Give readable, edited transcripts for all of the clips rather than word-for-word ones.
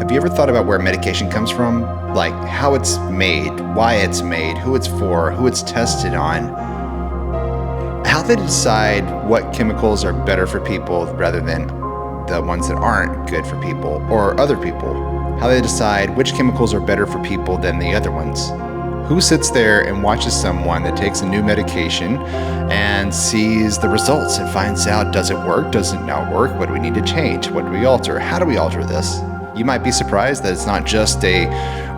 Have you ever thought about where medication comes from? Like how it's made, why it's made, who it's for, who it's tested on, how they decide what chemicals are better for people rather than the ones that aren't good for people or other people, how they decide which chemicals are better for people than the other ones. Who sits there and watches someone that takes a new medication and sees the results and finds out, does it work? Does it not work? What do we need to change? What do we alter? How do we alter this? You might be surprised that it's not just a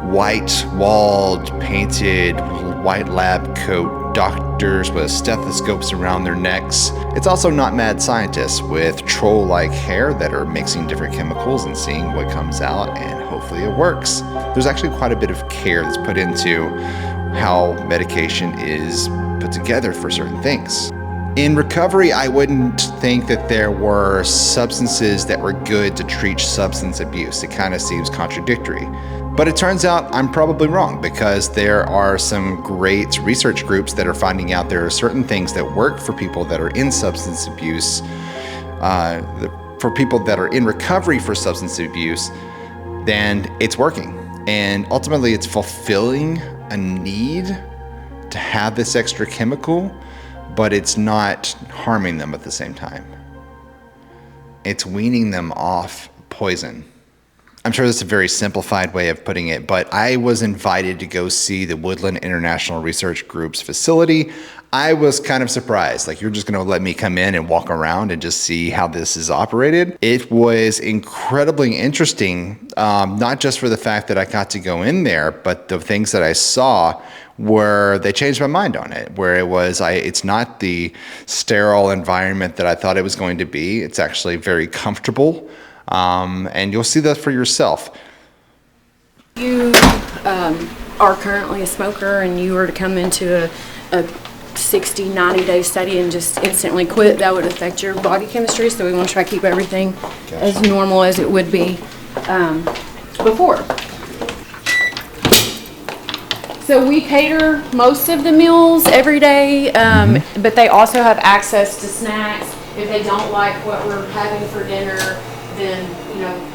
white-walled, painted, white lab coat doctors with stethoscopes around their necks. It's also not mad scientists with troll-like hair that are mixing different chemicals and seeing what comes out, and hopefully it works. There's actually quite a bit of care that's put into how medication is put together for certain things. In recovery, I wouldn't think that there were substances that were good to treat substance abuse. It kind of seems contradictory. But it turns out I'm probably wrong, because there are some great research groups that are finding out there are certain things that work for people that are in substance abuse, for people that are in recovery for substance abuse, then it's working. And ultimately it's fulfilling a need to have this extra chemical, but it's not harming them at the same time. It's weaning them off poison. I'm sure that's a very simplified way of putting it, but I was invited to go see the Woodland International Research Group's facility. I was kind of surprised, like, you're just gonna let me come in and walk around and just see how this is operated. It was incredibly interesting, not just for the fact that I got to go in there, but the things that I saw where they changed my mind on it, where it's not the sterile environment that I thought it was going to be. It's actually very comfortable. And you'll see that for yourself. You are currently a smoker and you were to come into a 60, 90-day study and just instantly quit, that would affect your body chemistry. So we want to try to keep everything as normal as it would be before. So we cater most of the meals every day, but they also have access to snacks. If they don't like what we're having for dinner, then,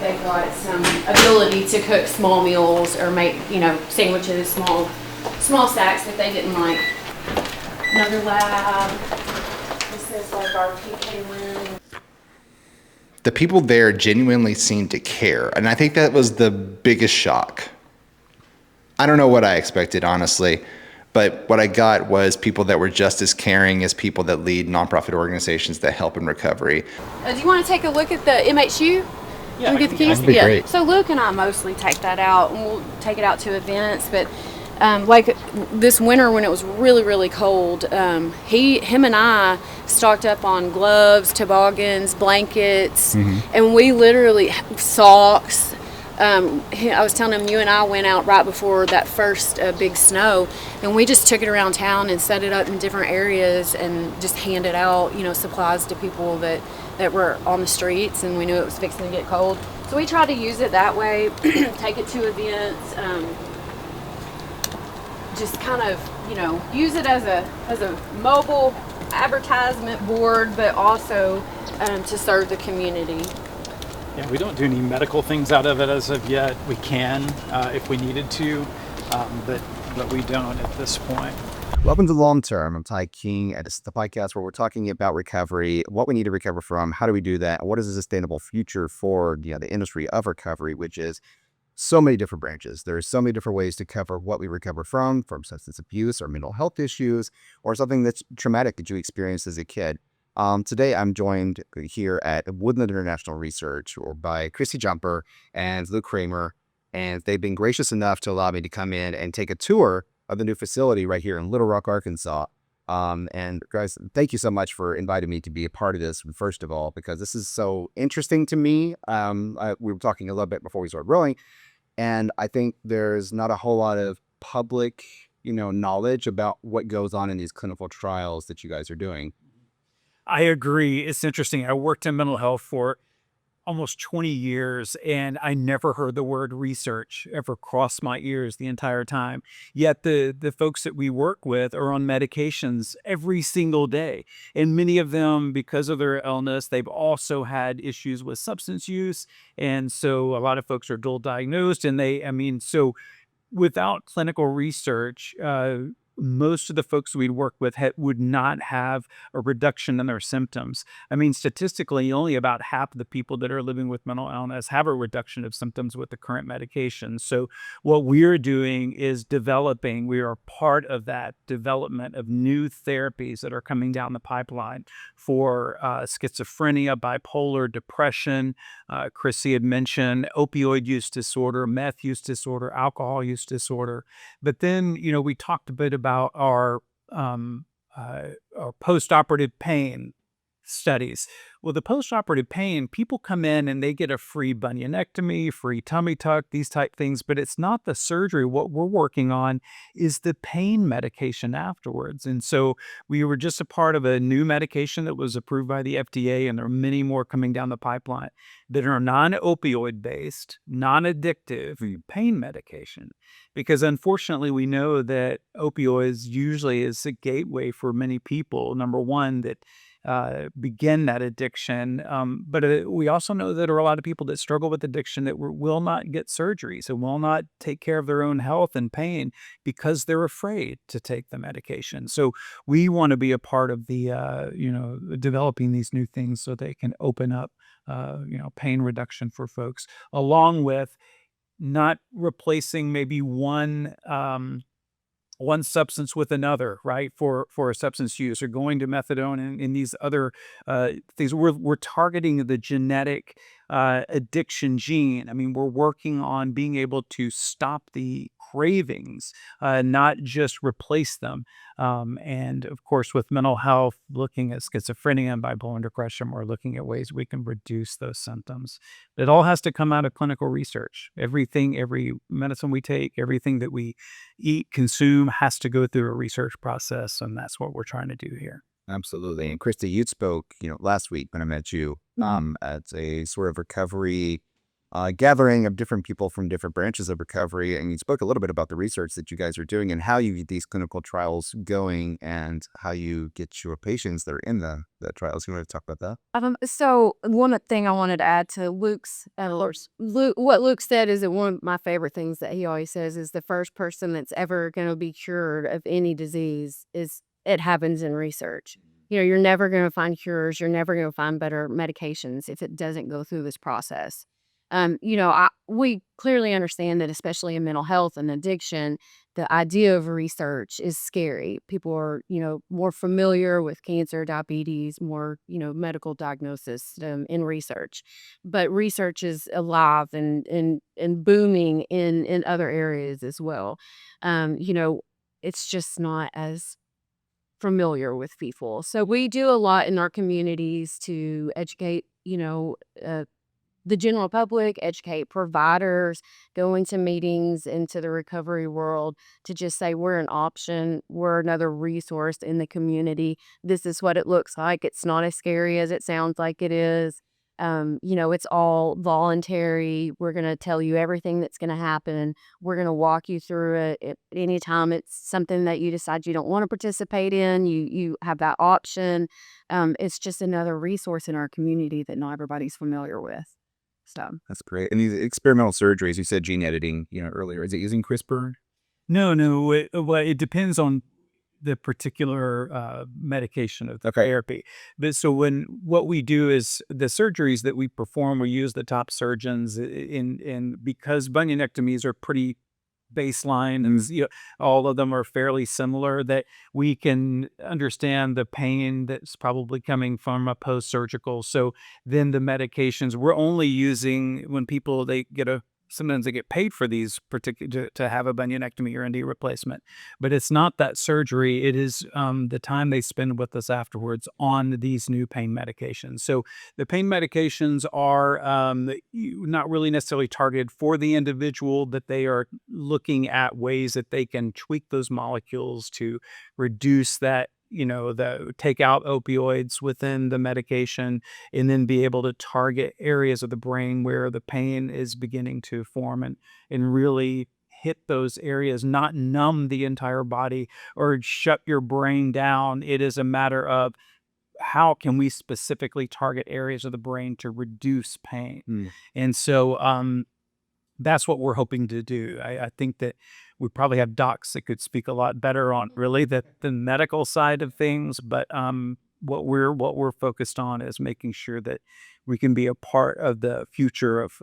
they've got some ability to cook small meals or make, sandwiches, small snacks that they didn't like. Another lab. This is like our PK room. The people there genuinely seemed to care, and I think that was the biggest shock. I don't know what I expected, honestly, but what I got was people that were just as caring as people that lead nonprofit organizations that help in recovery. Do you want to take a look at the MHU? Yeah, we get the keys? that'd be great. So Luke and I mostly take that out, and we'll take it out to events. But like this winter when it was really, really cold, him and I stocked up on gloves, toboggans, blankets, and we literally socks. I was telling him, you and I went out right before that first big snow, and we just took it around town and set it up in different areas and just handed out, supplies to people that were on the streets, and we knew it was fixing to get cold. So we tried to use it that way, take it to events, just kind of, use it as a mobile advertisement board, but also to serve the community. Yeah, we don't do any medical things out of it as of yet. We can if we needed to, but we don't at this point. Welcome to Longterm. I'm Ty King, and this is the podcast where we're talking about recovery, what we need to recover from, how do we do that, what is a sustainable future for the industry of recovery, which is so many different branches. There's so many different ways to cover what we recover from substance abuse or mental health issues, or something that's traumatic that you experienced as a kid. Today, I'm joined here at Woodland International Research by Christy Jumper and Luke Kramer, and they've been gracious enough to allow me to come in and take a tour of the new facility right here in Little Rock, Arkansas. And guys, thank you so much for inviting me to be a part of this, first of all, because this is so interesting to me. We were talking a little bit before we started rolling, and I think there's not a whole lot of public, knowledge about what goes on in these clinical trials that you guys are doing. I agree. It's interesting. I worked in mental health for almost 20 years, and I never heard the word research ever cross my ears the entire time. Yet the folks that we work with are on medications every single day. And many of them, because of their illness, they've also had issues with substance use. And so a lot of folks are dual diagnosed. And so without clinical research, most of the folks we'd work with would not have a reduction in their symptoms. I mean, statistically, only about half of the people that are living with mental illness have a reduction of symptoms with the current medication. So, what we're doing is we are part of that development of new therapies that are coming down the pipeline for schizophrenia, bipolar, depression. Chrissy had mentioned opioid use disorder, meth use disorder, alcohol use disorder. But then, we talked a bit about our post-operative pain studies. Well, the post-operative pain, people come in and they get a free bunionectomy, free tummy tuck, these type things, but it's not the surgery. What we're working on is the pain medication afterwards. And so we were just a part of a new medication that was approved by the FDA, and there are many more coming down the pipeline that are non-opioid based, non-addictive pain medication. Because unfortunately, we know that opioids usually is a gateway for many people. Number one, that begin that addiction. But we also know that there are a lot of people that struggle with addiction that will not get surgeries and will not take care of their own health and pain because they're afraid to take the medication. So we want to be a part of the, developing these new things so they can open up, pain reduction for folks, along with not replacing maybe one substance with another, right? For a substance use, or going to methadone and these other things. We're targeting the genetic addiction gene. I mean, we're working on being able to stop the cravings, not just replace them. And of course, with mental health, looking at schizophrenia and bipolar depression, we're looking at ways we can reduce those symptoms. It all has to come out of clinical research. Everything, every medicine we take, everything that we eat, consume has to go through a research process. And that's what we're trying to do here. Absolutely. And Christy, you spoke, last week when I met you, at a sort of recovery gathering of different people from different branches of recovery. And you spoke a little bit about the research that you guys are doing and how you get these clinical trials going and how you get your patients that are in the trials. You want to talk about that? So one thing I wanted to add to Luke's, what Luke said is that one of my favorite things that he always says is the first person that's ever going to be cured of any disease is it happens in research. You're never going to find cures. You're never going to find better medications if it doesn't go through this process. We clearly understand that, especially in mental health and addiction, the idea of research is scary. People are, more familiar with cancer, diabetes, more, medical diagnosis in research. But research is alive and booming in other areas as well. It's just not as familiar with people. So we do a lot in our communities to educate, the general public, educate providers, going to meetings into the recovery world to just say we're an option, we're another resource in the community. This is what it looks like. It's not as scary as it sounds like it is. It's all voluntary. We're going to tell you everything that's going to happen. We're going to walk you through it. Anytime it's something that you decide you don't want to participate in, you have that option. It's just another resource in our community that not everybody's familiar with. So That's great. And these experimental surgeries, you said gene editing, earlier. Is it using CRISPR? No. It depends on the particular medication of the therapy. But so what we do is the surgeries that we perform, we use the top surgeons in because bunionectomies are pretty baseline and all of them are fairly similar, that we can understand the pain that's probably coming from a post-surgical. So then the medications we're only using when people sometimes they get paid for these particular to have a bunionectomy or ND replacement, but it's not that surgery. It is the time they spend with us afterwards on these new pain medications. So the pain medications are not really necessarily targeted for the individual, that they are looking at ways that they can tweak those molecules to reduce that take out opioids within the medication, and then be able to target areas of the brain where the pain is beginning to form, and really hit those areas, not numb the entire body or shut your brain down. It is a matter of how can we specifically target areas of the brain to reduce pain. Mm. And so that's what we're hoping to do. I think that we probably have docs that could speak a lot better on really the medical side of things, but what we're focused on is making sure that we can be a part of the future of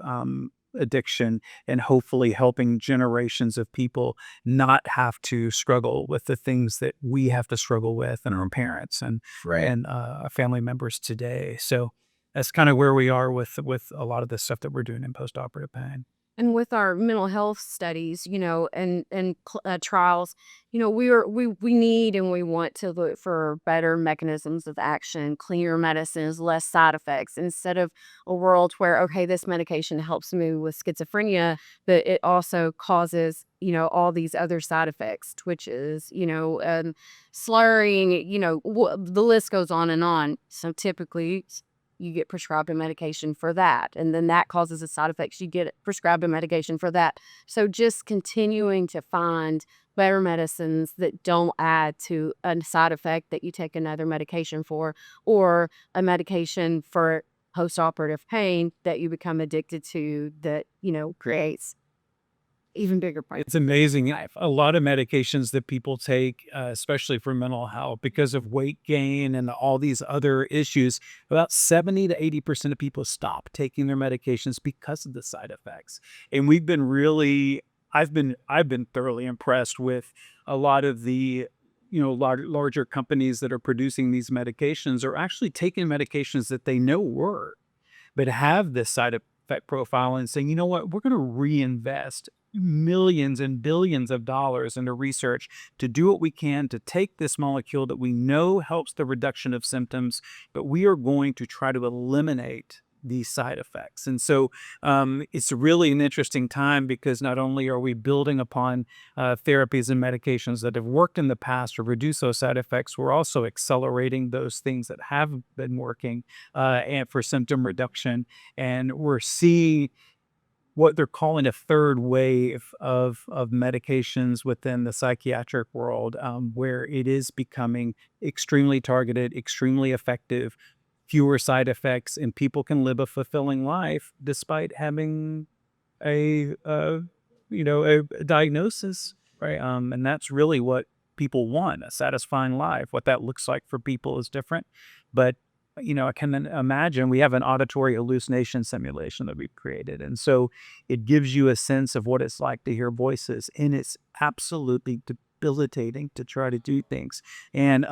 addiction, and hopefully helping generations of people not have to struggle with the things that we have to struggle with, and our parents and Right. our family members today. So that's kind of where we are with a lot of the stuff that we're doing in postoperative pain. And with our mental health studies, and trials, we need and we want to look for better mechanisms of action, cleaner medicines, less side effects, instead of a world where, okay, this medication helps me with schizophrenia, but it also causes, all these other side effects, twitches, slurring, the list goes on and on. So typically, you get prescribed a medication for that, and then that causes a side effects, you get prescribed a medication for that. So just continuing to find better medicines that don't add to a side effect that you take another medication for, or a medication for postoperative pain that you become addicted to, that creates even bigger problems. It's amazing. A lot of medications that people take, especially for mental health, because of weight gain and all these other issues, about 70 to 80% of people stop taking their medications because of the side effects. And I've been thoroughly impressed with a lot of the larger companies that are producing these medications are actually taking medications that they know work, but have this side effect profile, and saying, you know what, we're going to reinvest millions and billions of dollars into research to do what we can to take this molecule that we know helps the reduction of symptoms, but we are going to try to eliminate these side effects. And so it's really an interesting time, because not only are we building upon therapies and medications that have worked in the past to reduce those side effects, we're also accelerating those things that have been working and for symptom reduction. And we're seeing what they're calling a third wave of medications within the psychiatric world, where it is becoming extremely targeted, extremely effective, fewer side effects, and people can live a fulfilling life despite having a diagnosis, right? And that's really what people want, a satisfying life. What that looks like for people is different, but I can then imagine we have an auditory hallucination simulation that we've created. And so it gives you a sense of what it's like to hear voices. And it's absolutely debilitating to try to do things. And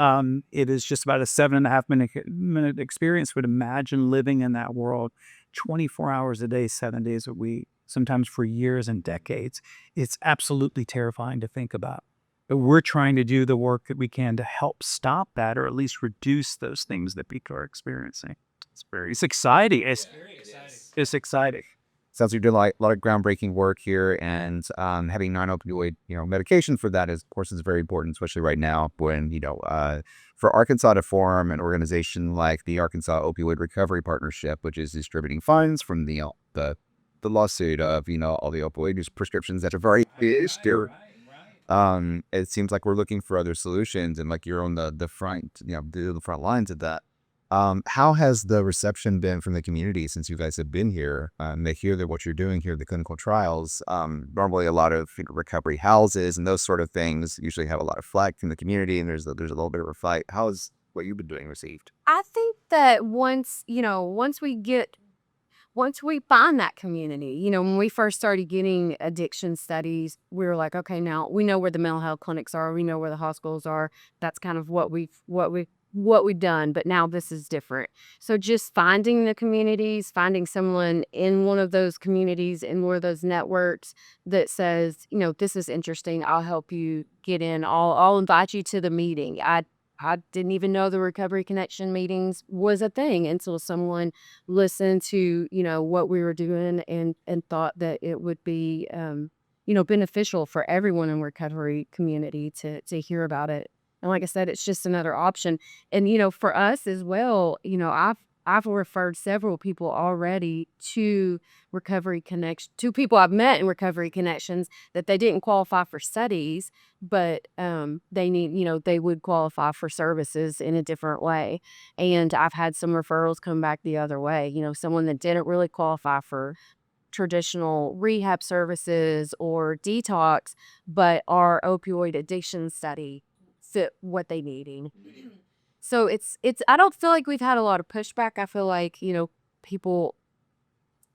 it is just about a 7.5 minute experience. But imagine living in that world 24 hours a day, 7 days a week, sometimes for years and decades. It's absolutely terrifying to think about. But we're trying to do the work that we can to help stop that, or at least reduce those things that people are experiencing. It's exciting. It's exciting. Sounds like you're doing a lot of groundbreaking work here, and having non-opioid medication for that is, of course, is very important, especially right now when for Arkansas to form an organization like the Arkansas Opioid Recovery Partnership, which is distributing funds from the lawsuit of all the opioid use prescriptions that are very there. It seems like we're looking for other solutions, and like you're on the front, the front lines of that. How has the reception been from the community since you guys have been here? They hear that what you're doing here, the clinical trials. Normally, a lot of recovery houses and those sort of things usually have a lot of flack from the community, and there's a little bit of a fight. How is what you've been doing received? I think that once we find that community, when we first started getting addiction studies, we were like, okay, now we know where the mental health clinics are, we know where the hospitals are. That's kind of what we've done, but now this is different. So just finding the communities, finding someone in one of those communities, in one of those networks that says, this is interesting, I'll help you get in, I'll invite you to the meeting. I didn't even know the Recovery Connection meetings was a thing until someone listened to, what we were doing and thought that it would be, beneficial for everyone in recovery community to hear about it. And like I said, it's just another option. And, for us as well, I've referred several people already to to people I've met in Recovery Connections that they didn't qualify for studies, but they would qualify for services in a different way. And I've had some referrals come back the other way, someone that didn't really qualify for traditional rehab services or detox, but our opioid addiction study fit what they needing. So I don't feel like we've had a lot of pushback. I feel like, people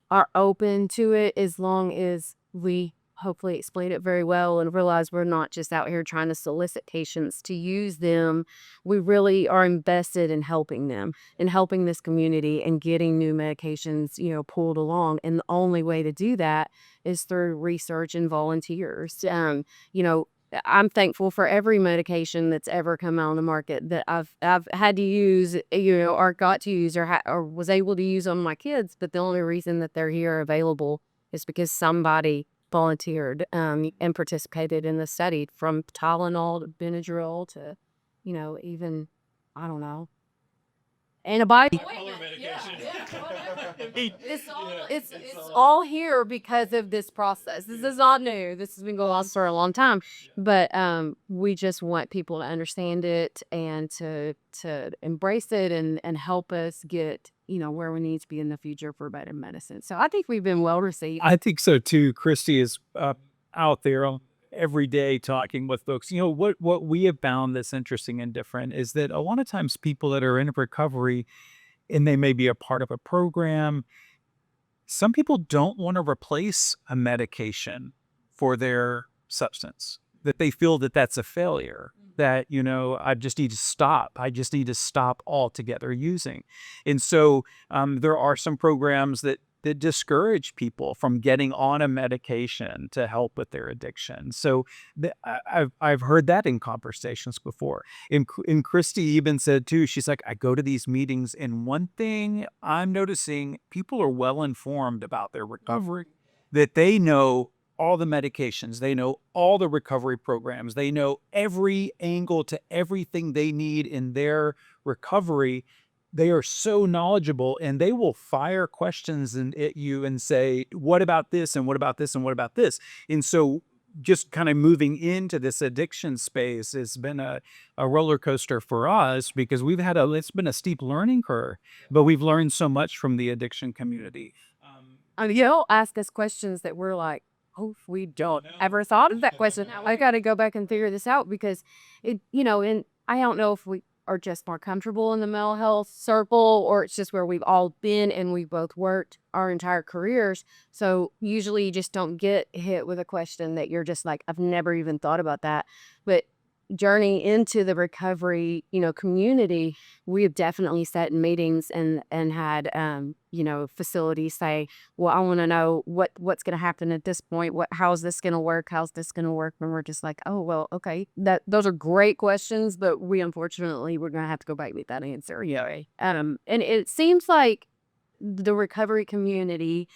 are open to it as long as we hopefully explain it very well and realize we're not just out here trying to solicit patients to use them. We really are invested in helping them and helping this community and getting new medications, pulled along. And the only way to do that is through research and volunteers. You know, I'm thankful for every medication that's ever come out on the market that I've had to use, or got to use, or was able to use on my kids. But the only reason that they're here available is because somebody volunteered and participated in the study, from Tylenol to Benadryl to, even, I don't know, antibiotics. It's all here because of this process. This is not new. This has been going on for a long time. But we just want people to understand it and to embrace it and help us get, where we need to be in the future for better medicine. So I think we've been well received. I think so too. Christy is out there every day talking with folks. What we have found that's interesting and different is that a lot of times people that are in recovery and they may be a part of a program, some people don't want to replace a medication for their substance, that they feel that that's a failure, that, I just need to stop. I just need to stop altogether using. And so there are some programs that discourage people from getting on a medication to help with their addiction. So I've heard that in conversations before. And Christy even said too, she's like, I go to these meetings and one thing I'm noticing, people are well informed about their recovery, that they know all the medications, they know all the recovery programs, they know every angle to everything they need in their recovery. They are so knowledgeable, and they will fire questions at you and say, what about this? And what about this? And what about this? And so just kind of moving into this addiction space has been a roller coaster for us, because it's been a steep learning curve, but we've learned so much from the addiction community. You'll ask us questions that we're like, oh, we don't ever thought of that question. I got to go back and figure this out, because and I don't know if we are just more comfortable in the mental health circle, or it's just where we've all been and we've both worked our entire careers. So usually you just don't get hit with a question that you're just like, I've never even thought about that. But journey into the recovery, community, we have definitely sat in meetings and had, facilities say, well, I want to know what's going to happen at this point. How's this going to work? How's this going to work? And we're just like, oh, well, okay. Those are great questions, but we're going to have to go back with that answer. Yeah. And it seems like the recovery community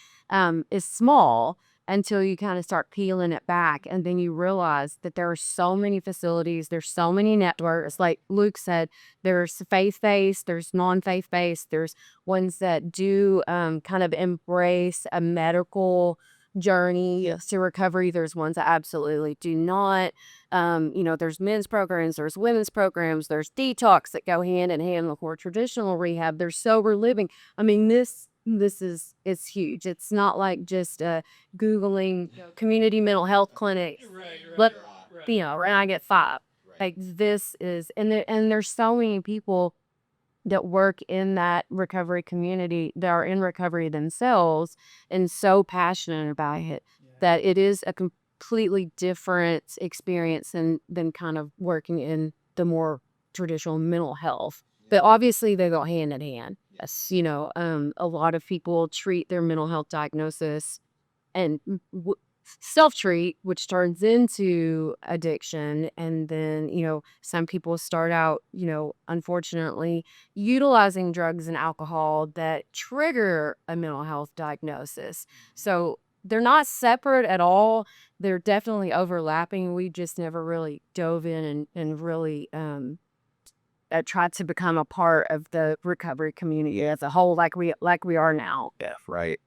is small until you kind of start peeling it back. And then you realize that there are so many facilities, there's so many networks. Like Luke said, there's faith-based, there's non-faith-based, there's ones that do kind of embrace a medical journey to recovery. There's ones that absolutely do not. There's men's programs, there's women's programs, there's detox that go hand in hand with more traditional rehab. There's sober living. I mean, it's huge. It's not like just Googling community mental health clinics. Right. And I get 5. Like this is, and there's so many people that work in that recovery community that are in recovery themselves and so passionate about it that it is a completely different experience than kind of working in the more traditional mental health. But obviously they go hand in hand. Yes, a lot of people treat their mental health diagnosis and self-treat, which turns into addiction. And then, some people start out, unfortunately, utilizing drugs and alcohol that trigger a mental health diagnosis. So they're not separate at all. They're definitely overlapping. We just never really dove in and really tried to become a part of the recovery community as a whole, like we are now. Yeah, right.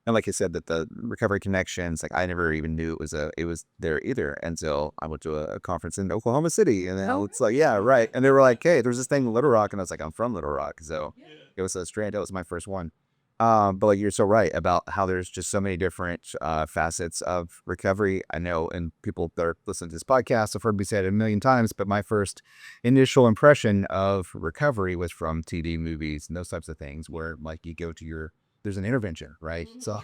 And like you said, that the recovery connections, like I never even knew it was there either until I went to a conference in Oklahoma City, and then it's like, yeah, right. And they were like, hey, there's this thing in Little Rock, and I was like, I'm from Little Rock, so it was a strange. That was my first one. But like you're so right about how there's just so many different facets of recovery. I know, and people that are listening to this podcast have heard me say it a million times, but my first initial impression of recovery was from TV movies and those types of things, where like you go to there's an intervention, right? So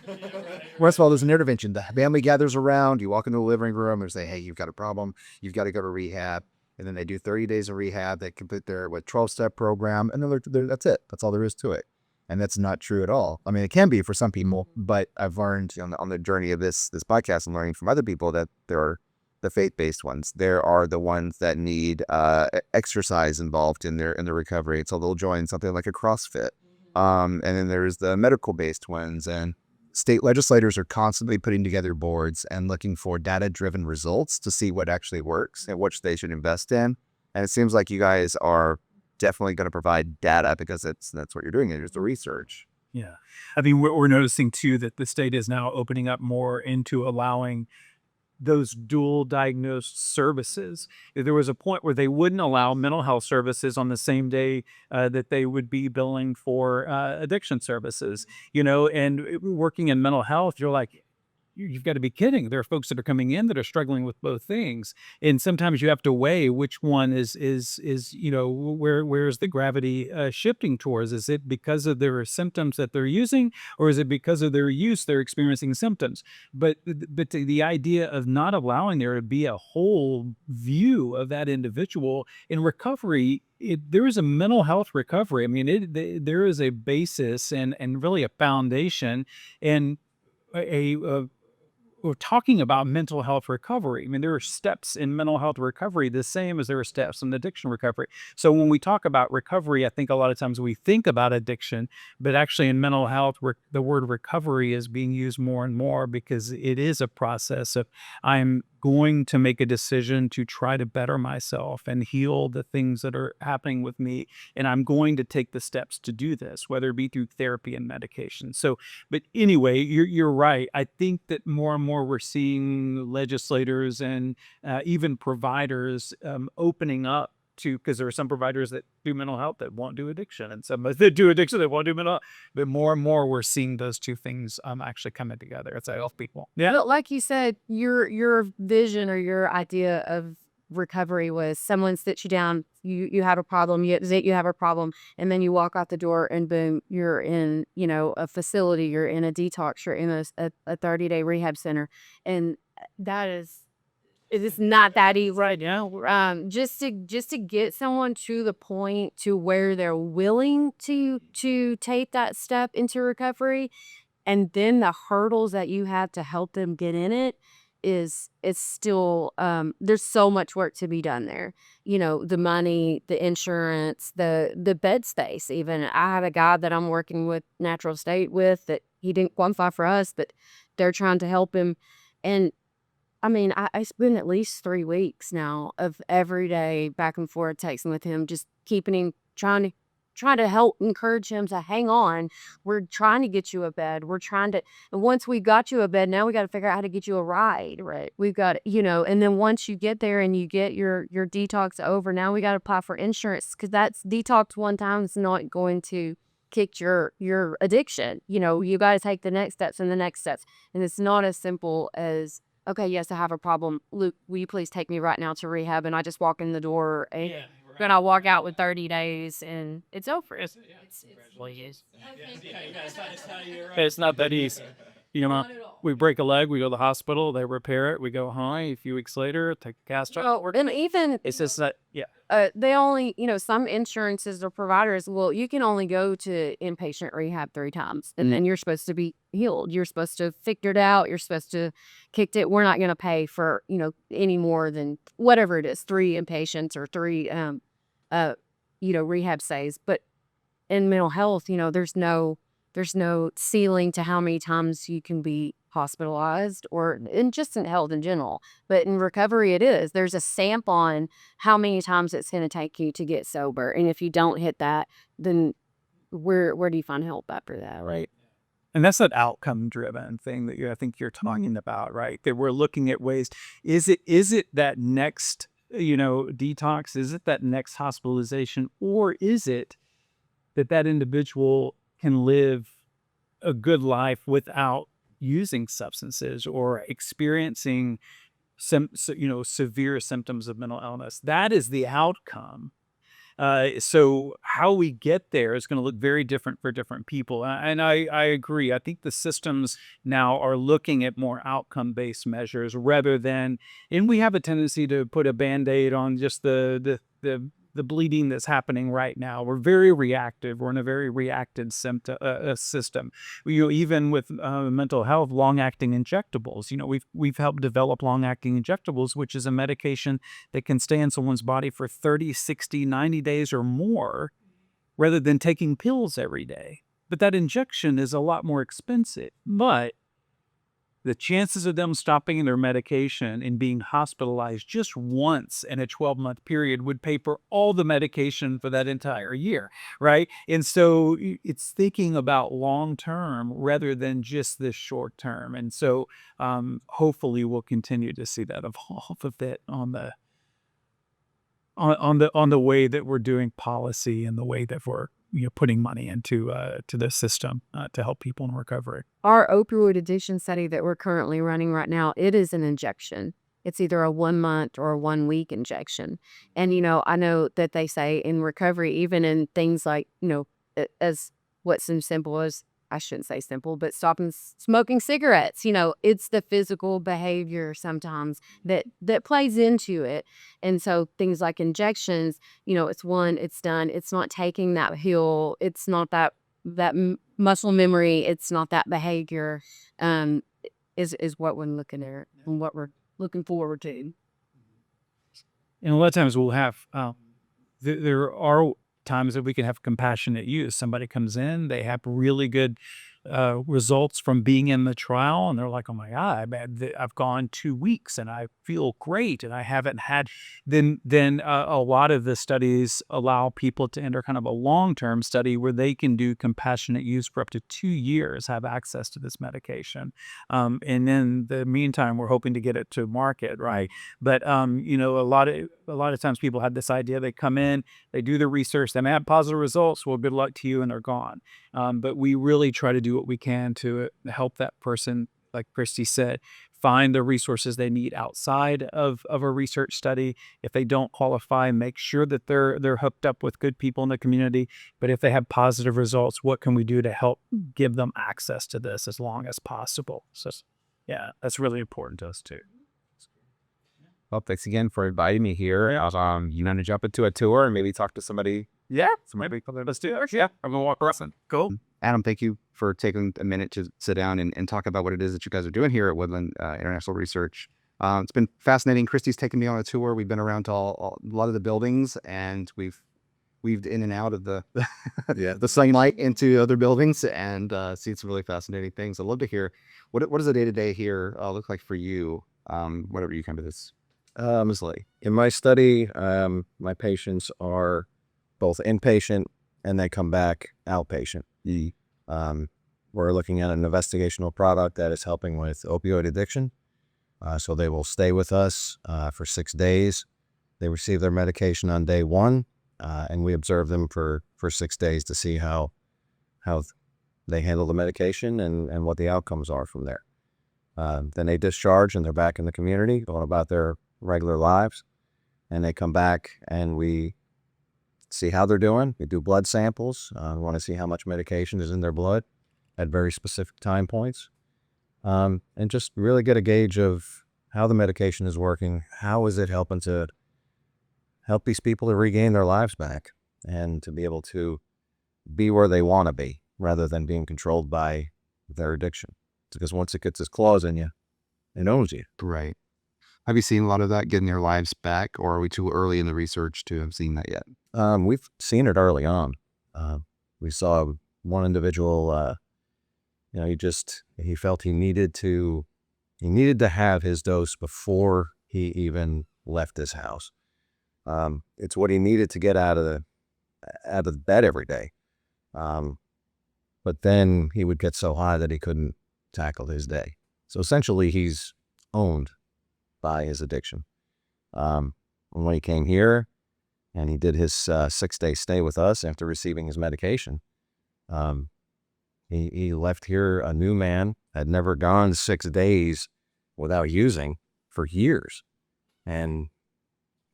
first of all, there's an intervention. The family gathers around, you walk into the living room and say, hey, you've got a problem. You've got to go to rehab. And then they do 30 days of rehab. They complete their 12-step program. And then that's it. That's all there is to it. And that's not true at all. I mean, it can be for some people, but I've learned on the journey of this podcast and learning from other people that there are the faith-based ones. There are the ones that need exercise involved in their recovery. So they'll join something like a CrossFit. And then there's the medical-based ones, and state legislators are constantly putting together boards and looking for data-driven results to see what actually works and which they should invest in. And it seems like you guys are definitely going to provide data because that's what you're doing. It's the research. Yeah. I mean, we're noticing too that the state is now opening up more into allowing those dual diagnosed services. There was a point where they wouldn't allow mental health services on the same day that they would be billing for addiction services, and working in mental health, you're like, you've got to be kidding. There are folks that are coming in that are struggling with both things. And sometimes you have to weigh which one is where is the gravity shifting towards? Is it because of their symptoms that they're using, or is it because of their use they're experiencing symptoms? But the idea of not allowing there to be a whole view of that individual in recovery, there is a mental health recovery. I mean, there is a basis and really a foundation and we're talking about mental health recovery. I mean, there are steps in mental health recovery the same as there are steps in addiction recovery. So when we talk about recovery, I think a lot of times we think about addiction, but actually in mental health, the word recovery is being used more and more because it is a process of I'm going to make a decision to try to better myself and heal the things that are happening with me. And I'm going to take the steps to do this, whether it be through therapy and medication. So, but anyway, you're right. I think that more and more we're seeing legislators and even providers opening up to, because there are some providers that do mental health that won't do addiction, and some that do addiction that won't do mental health. But more and more we're seeing those two things actually coming together. It's like help people. Yeah. But like you said, your vision or your idea of recovery was someone sits you down, you have a problem, you have a problem, and then you walk out the door and boom, you're in a facility, you're in a detox, you're in a 30-day rehab center, and that is. It's not that easy right now. Just to get someone to the point to where they're willing to take that step into recovery, and then the hurdles that you have to help them get in it's still there's so much work to be done there. The money, the insurance, the bed space. Even I have a guy that I'm working with Natural State with that he didn't qualify for us, but they're trying to help him. And I mean, I spend at least 3 weeks now of every day back and forth texting with him, just keeping him, trying to help encourage him to hang on. We're trying to get you a bed. And once we got you a bed, now we got to figure out how to get you a ride, right? We've got, and then once you get there and you get your detox over, now we got to apply for insurance, because that's detox one time is not going to kick your addiction. You got to take the next steps and the next steps. And it's not as simple as, okay, yes, I have a problem. Luke, will you please take me right now to rehab? And I just walk in the door and then I walk out with 30 days and it's over. It's not that easy. We break a leg, we go to the hospital, they repair it, we go home. A few weeks later, take a cast off. Oh, and even it's just that, they only, some insurances or providers, well, you can only go to inpatient rehab 3 times, and then you're supposed to be healed. You're supposed to have figured it out. You're supposed to kicked it. We're not going to pay for, any more than whatever it is, 3 inpatients or 3, rehab stays. But in mental health, there's no ceiling to how many times you can be hospitalized or just in health in general. But in recovery, it is. There's a stamp on how many times it's going to take you to get sober. And if you don't hit that, then where do you find help after that? Right. And that's that outcome driven thing that I think you're talking about, right? That we're looking at ways. Is it that next, detox? Is it that next hospitalization? Or is it that individual can live a good life without using substances or experiencing some, severe symptoms of mental illness? That is the outcome. So how we get there is going to look very different for different people. And I agree. I think the systems now are looking at more outcome-based measures rather than, and we have a tendency to put a Band-Aid on just the bleeding that's happening right now. We're very reactive. We're in a very reactive system. Even with mental health, long-acting injectables. We've helped develop long-acting injectables, which is a medication that can stay in someone's body for 30, 60, 90 days or more, rather than taking pills every day. But that injection is a lot more expensive. But the chances of them stopping their medication and being hospitalized just once in a 12-month period would pay for all the medication for that entire year, right? And so it's thinking about long term rather than just this short term. And so hopefully we'll continue to see that evolve a bit on the way that we're doing policy and the way that we're putting money into to the system to help people in recovery. Our opioid addiction study that we're currently running right now, it is an injection. It's either a 1 month or a 1 week injection. And, I know that they say in recovery, even in things like, as what seems simple as, I shouldn't say simple, but stopping smoking cigarettes, it's the physical behavior sometimes that plays into it. And so things like injections, it's done. It's not taking that hill. It's not that muscle memory. It's not that behavior, is what we're looking at and what we're looking forward to. And a lot of times we'll have, there are times that we can have compassionate use. Somebody comes in, they have really good results from being in the trial, and they're like, "Oh my God, I've gone 2 weeks and I feel great, and I haven't had." Then a lot of the studies allow people to enter kind of a long-term study where they can do compassionate use for up to 2 years, have access to this medication, and in the meantime, we're hoping to get it to market, right? But a lot of times people have this idea. They come in, they do the research, they may have positive results. Well, good luck to you, and they're gone. But we really try to do what we can to help that person, like Christy said, find the resources they need outside of a research study. If they don't qualify, make sure that they're hooked up with good people in the community. But if they have positive results, what can we do to help give them access to this as long as possible? So, yeah, that's really important to us too. Well, thanks again for inviting me here. You want to jump into a tour and maybe talk to somebody? Yeah, so maybe let's do it. Yeah, I'm gonna walk around. Cool. Adam, thank you for taking a minute to sit down and talk about what it is that you guys are doing here at Woodland International Research. It's been fascinating. Christy's taken me on a tour. We've been around to a lot of the buildings, and we've weaved in and out of the the sunlight into other buildings and seen some really fascinating things. I'd love to hear what does a day-to-day here look like for you, whatever you come to this. In my study, my patients are both inpatient and they come back outpatient. We're looking at an investigational product that is helping with opioid addiction. So they will stay with us for 6 days. They receive their medication on day 1, and we observe them for 6 days to see how they handle the medication and what the outcomes are from there. Then they discharge and they're back in the community, going about their regular lives. And they come back and we see how they're doing. We do blood samples. We want to see how much medication is in their blood at very specific time points. And just really get a gauge of how the medication is working. How is it helping to help these people to regain their lives back and to be able to be where they want to be rather than being controlled by their addiction. Because once it gets its claws in you, it owns you. Right. Have you seen a lot of that getting their lives back, or are we too early in the research to have seen that yet? We've seen it early on. We saw one individual he felt he needed to have his dose before he even left his house. It's what he needed to get out of the bed every day. But then he would get so high that he couldn't tackle his day. So essentially, he's owned by his addiction. When he came here and he did his 6-day stay with us after receiving his medication, he left here a new man, had never gone 6 days without using for years. And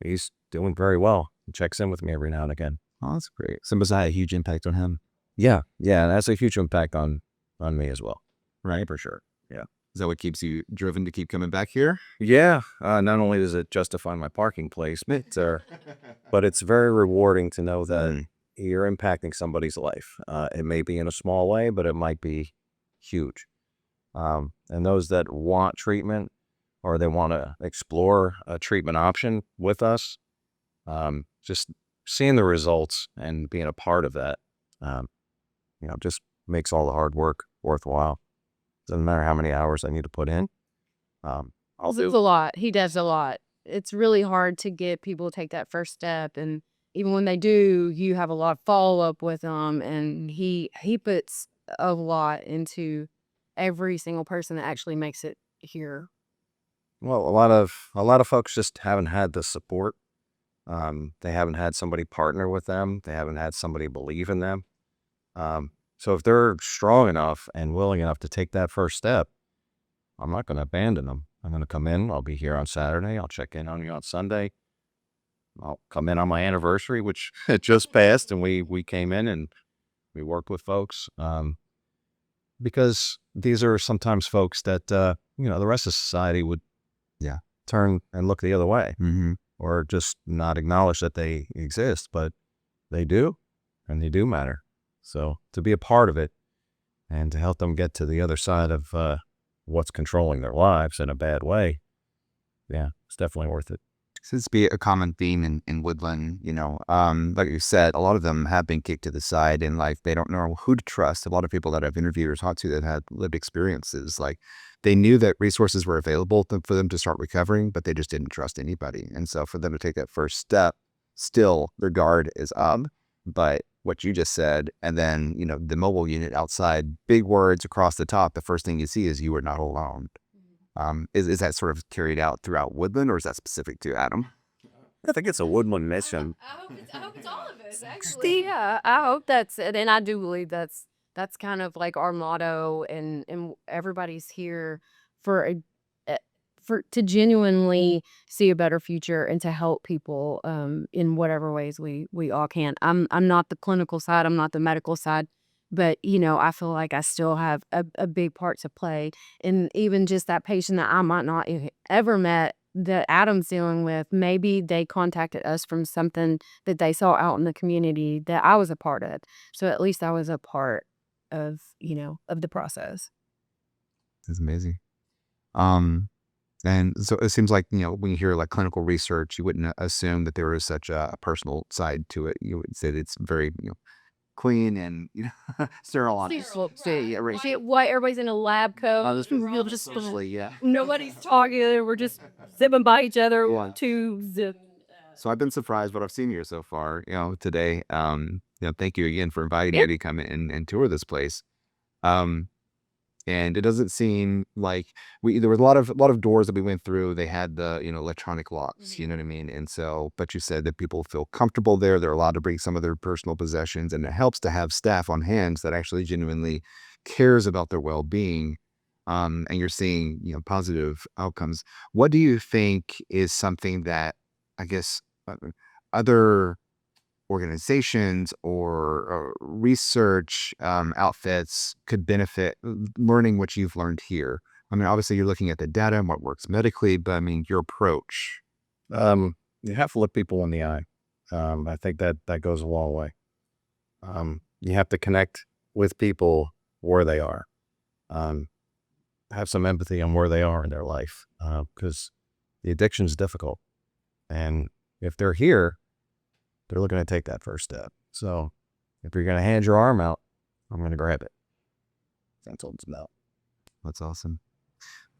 he's doing very well. He checks in with me every now and again. Oh, that's great. So must have had a huge impact on him. Yeah, and that's a huge impact on me as well. Right. For sure. Yeah. Is that what keeps you driven to keep coming back here? Yeah. Not only does it justify my parking place, but it's very rewarding to know that you're impacting somebody's life. It may be in a small way, but it might be huge. And those that want treatment or they want to explore a treatment option with us, just seeing the results and being a part of that, just makes all the hard work worthwhile. Doesn't matter how many hours I need to put in. It's a lot. He does a lot. It's really hard to get people to take that first step. And even when they do, you have a lot of follow-up with them. And he puts a lot into every single person that actually makes it here. Well, a lot of folks just haven't had the support. They haven't had somebody partner with them. They haven't had somebody believe in them. So if they're strong enough and willing enough to take that first step, I'm not going to abandon them. I'm going to come in. I'll be here on Saturday. I'll check in on you on Sunday. I'll come in on my anniversary, which it just passed, and we came in and we worked with folks. Because these are sometimes folks that, the rest of society would turn and look the other way, or just not acknowledge that they exist, but they do, and they do matter. So to be a part of it and to help them get to the other side of what's controlling their lives in a bad way, it's definitely worth it. Seems to be a common theme in Woodland, like you said, a lot of them have been kicked to the side in life. They don't know who to trust. A lot of people that I've interviewed or talked to that had lived experiences, like they knew that resources were available for them to start recovering, but they just didn't trust anybody. And so for them to take that first step, still their guard is up. But what you just said, and then, the mobile unit outside, big words across the top, the first thing you see is you are not alone. Is that sort of carried out throughout Woodland, or is that specific to Adam? I think it's a Woodland mission. I hope it's all of us, actually. Yeah, I hope that's it. And I do believe that's kind of like our motto, and everybody's here to genuinely see a better future and to help people in whatever ways we all can. I'm not the clinical side, I'm not the medical side, but I feel like I still have a big part to play. And even just that patient that I might not ever met that Adam's dealing with, maybe they contacted us from something that they saw out in the community that I was a part of. So at least I was a part of the process. That's amazing. And so it seems like, when you hear like clinical research, you wouldn't assume that there is such a personal side to it. You would say that it's very, clean and, sterile on it. See why everybody's in a lab coat. Nobody's talking. We're just zipping by each other. So I've been surprised what I've seen here so far, today. Thank you again for inviting me to come in and tour this place. And it doesn't seem like there was a lot of doors that we went through. They had the, electronic locks, you know what I mean? And so, but you said that people feel comfortable there. They're allowed to bring some of their personal possessions, and it helps to have staff on hand that actually genuinely cares about their well-being. And you're seeing, positive outcomes. What do you think is something that, I guess, other organizations or research outfits could benefit learning what you've learned here? I mean, obviously you're looking at the data and what works medically, but I mean, your approach. You have to look people in the eye. I think that goes a long way. You have to connect with people where they are. Have some empathy on where they are in their life, because the addiction is difficult. And if they're here, they're looking to take that first step. So if you're going to hand your arm out, I'm going to grab it. I told them no. That's awesome.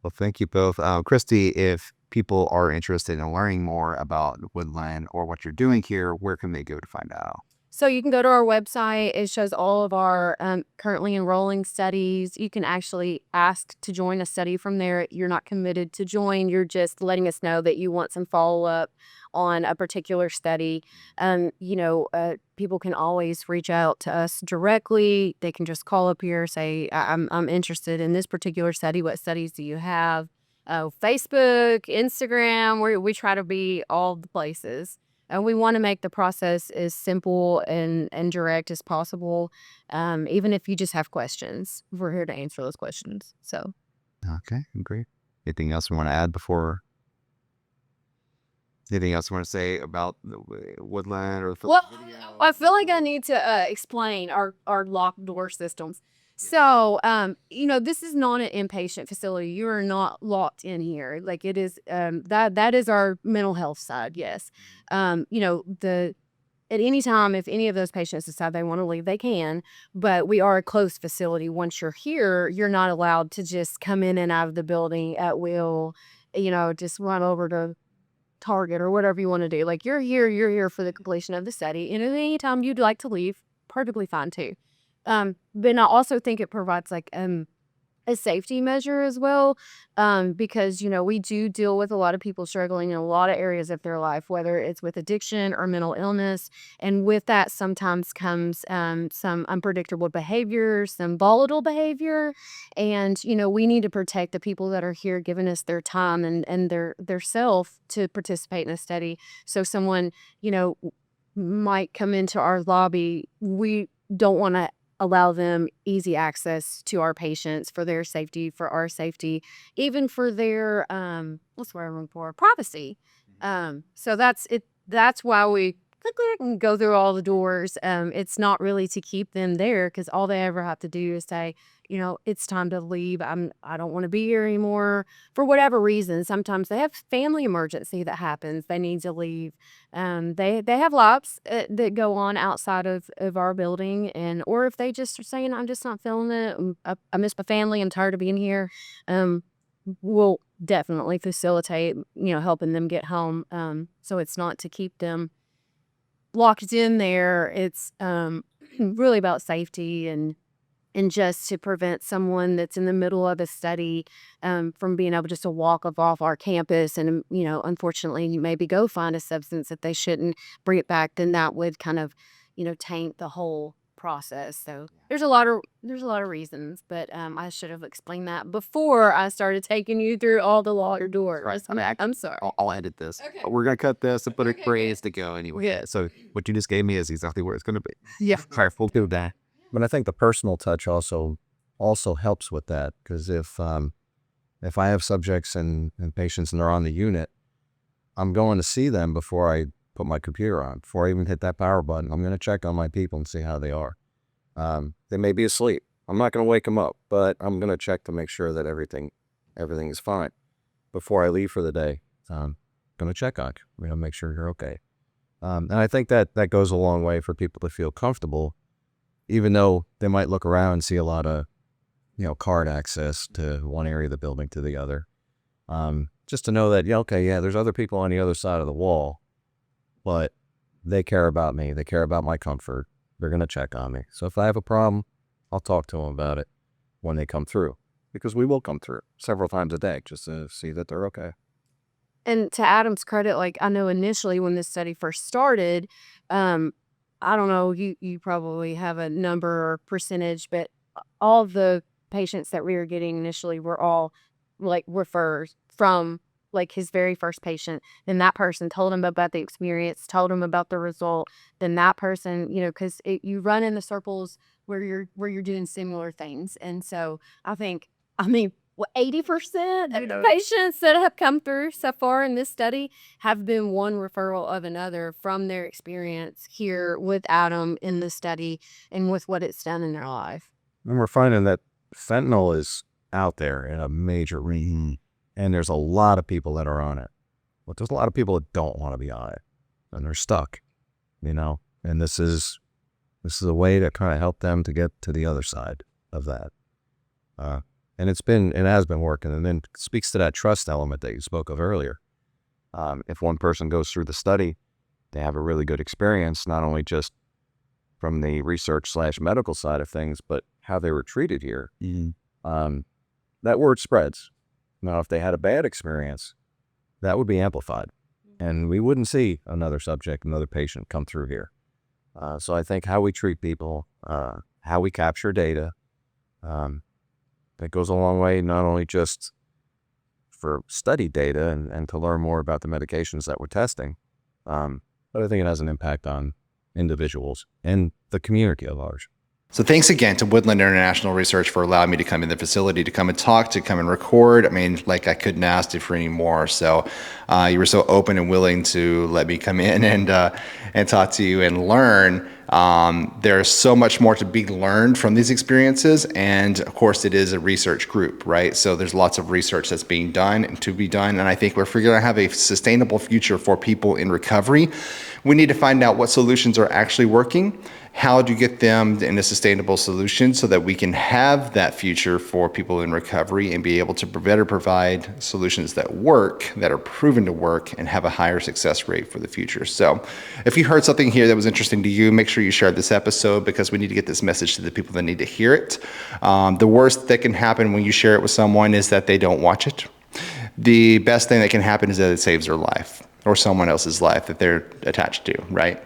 Well, thank you both. Christy, if people are interested in learning more about Woodland or what you're doing here, where can they go to find out? So you can go to our website. It shows all of our currently enrolling studies. You can actually ask to join a study from there. You're not committed to join. You're just letting us know that you want some follow-up on a particular study. People can always reach out to us directly. They can just call up here, say, I'm interested in this particular study. What studies do you have? Facebook, Instagram, we try to be all the places. And we want to make the process as simple and direct as possible. Even if you just have questions, we're here to answer those questions. So, Okay, great. Anything else we want to add before? Anything else you want to say about the Woodland or the well, video? I feel like I need to explain our locked door systems. So, this is not an inpatient facility. You are not locked in here. Like it is, that is our mental health side. Yes. At any time, if any of those patients decide they want to leave, they can, but we are a closed facility. Once you're here, you're not allowed to just come in and out of the building at will, just run over to Target or whatever you want to do. Like you're here for the completion of the study. And at any time you'd like to leave, perfectly fine too. But I also think it provides like a safety measure as well, because we do deal with a lot of people struggling in a lot of areas of their life, whether it's with addiction or mental illness, and with that sometimes comes some unpredictable behavior, some volatile behavior, and we need to protect the people that are here giving us their time and their self to participate in a study. So someone might come into our lobby, we don't want to allow them easy access to our patients for their safety, for our safety, even for their what's the word I'm looking for? Privacy. So that's it. That's why we click and go through all the doors. It's not really to keep them there, because all they ever have to do is say, it's time to leave. I don't want to be here anymore for whatever reason. Sometimes they have family emergency that happens. They need to leave. They have lives that go on outside of our building, or if they just are saying, I'm just not feeling it. I miss my family. I'm tired of being here. We'll definitely facilitate, helping them get home. So it's not to keep them locked in there. It's really about safety and just to prevent someone that's in the middle of a study from being able just to walk off our campus and, unfortunately, maybe go find a substance that they shouldn't, bring it back, then that would kind of, taint the whole process. So there's a lot of reasons, but I should have explained that before I started taking you through all the locked doors. Right. I'm sorry. I'll edit this. Okay. We're going to cut this and put Okay, it where it needs to go anyway. Yeah. So what you just gave me is exactly where it's going to be. Yeah. All right, we'll do that. But I think the personal touch also helps with that, because if I have subjects and patients and they're on the unit, I'm going to see them before I put my computer on, before I even hit that power button. I'm going to check on my people and see how they are. They may be asleep. I'm not going to wake them up, but I'm going to check to make sure that everything is fine before I leave for the day. I'm going to check on you, make sure you're okay. And I think that goes a long way for people to feel comfortable, even though they might look around and see a lot of, card access to one area of the building to the other. Just to know that, there's other people on the other side of the wall, but they care about me. They care about my comfort. They're going to check on me. So if I have a problem, I'll talk to them about it when they come through, because we will come through several times a day just to see that they're okay. And to Adam's credit, like I know initially when this study first started, I don't know, you probably have a number or percentage, but all the patients that we were getting initially were all like refers from like his very first patient. Then that person told him about the experience, told him about the result. Then that person, because you run in the circles where you're doing similar things. And so I mean, 80% of the patients that have come through so far in this study have been one referral of another from their experience here with Adam in the study and with what it's done in their life. And we're finding that fentanyl is out there in a major range, and there's a lot of people that are on it. But there's a lot of people that don't want to be on it, and they're stuck, and this is a way to kind of help them to get to the other side of that. And it has been working. And then speaks to that trust element that you spoke of earlier. If one person goes through the study, they have a really good experience, not only just from the research/medical side of things, but how they were treated here. That word spreads. Now, if they had a bad experience, that would be amplified, and we wouldn't see another subject, another patient come through here. So I think how we treat people, how we capture data, that goes a long way, not only just for study data and to learn more about the medications that we're testing, but I think it has an impact on individuals and the community at large. So thanks again to Woodland International Research for allowing me to come in the facility, to come and talk, to come and record. I mean, like, I couldn't ask for any more. So you were so open and willing to let me come in and talk to you and learn. There's so much more to be learned from these experiences. And of course, it is a research group, right? So there's lots of research that's being done and to be done. And I think if we're going to have a sustainable future for people in recovery, we need to find out what solutions are actually working, how to get them in a sustainable solution so that we can have that future for people in recovery and be able to better provide solutions that work, that are proven to work, and have a higher success rate for the future. So if you heard something here that was interesting to you, make sure you share this episode, because we need to get this message to the people that need to hear it. The worst that can happen when you share it with someone is that they don't watch it. The best thing that can happen is that it saves their life or someone else's life that they're attached to, right?